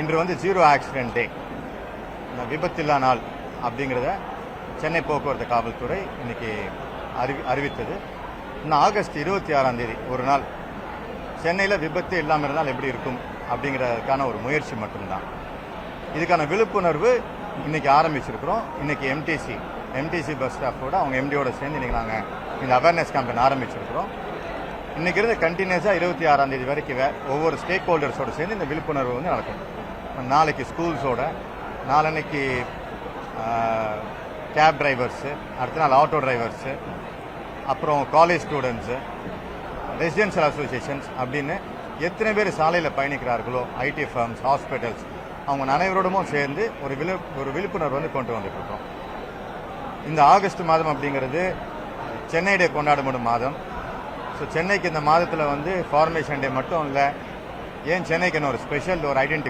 இன்று வந்து zero accident டே, விபத்தில்லா நாள் அப்படிங்கிறத சென்னை போக்குவரத்து காவல்துறை இன்னைக்கு அறிவித்தது. இன்னும் ஆகஸ்ட் 26ஆம் தேதி ஒரு நாள் சென்னையில் விபத்து இல்லாமல் இருந்தால் எப்படி இருக்கும் அப்படிங்கிறதுக்கான ஒரு முயற்சி மட்டும்தான். இதுக்கான விழிப்புணர்வு இன்னைக்கு ஆரம்பிச்சிருக்கிறோம். இன்னைக்கு எம்டிசி பஸ் ஸ்டாப்போட அவங்க எம்டியோட சேர்ந்து இன்னைக்கு நாங்கள் இந்த அவேர்னஸ் கேம்பெயின் ஆரம்பிச்சிருக்கிறோம். இன்னைக்கு இருந்து கண்டினியூஸாக 26ஆம் தேதி வரைக்கும் ஒவ்வொரு ஸ்டேக் ஹோல்டர்ஸோட சேர்ந்து இந்த விழிப்புணர்வு வந்து நடக்கும். நாளைக்கு ஸ்கூல்ஸோட, நாளன்னைக்கு கேப் டிரைவர்ஸு, அடுத்த நாள் ஆட்டோ டிரைவர்ஸு, அப்புறம் காலேஜ் ஸ்டூடெண்ட்ஸு, ரெசிடென்ஷியல் அசோசியேஷன்ஸ் அப்படின்னு எத்தனை பேர் சாலையில் பயணிக்கிறார்களோ, ஐடி ஃபர்ம்ஸ், ஹாஸ்பிட்டல்ஸ், அவங்க அனைவரோடமும் சேர்ந்து ஒரு விழிப்புணர்வு வந்து கொண்டு வந்துட்டு இருக்கோம். இந்த ஆகஸ்ட் மாதம் அப்படிங்கிறது சென்னை டே கொண்டாடப்படும் மாதம். ஸோ சென்னைக்கு இந்த மாதத்தில் வந்து ஃபார்மேஷன் டே மட்டும் இல்லை, ஏன் சென்னைக்கு ஒரு ஸ்பெஷல் ஒரு ஐடென்டிட்டி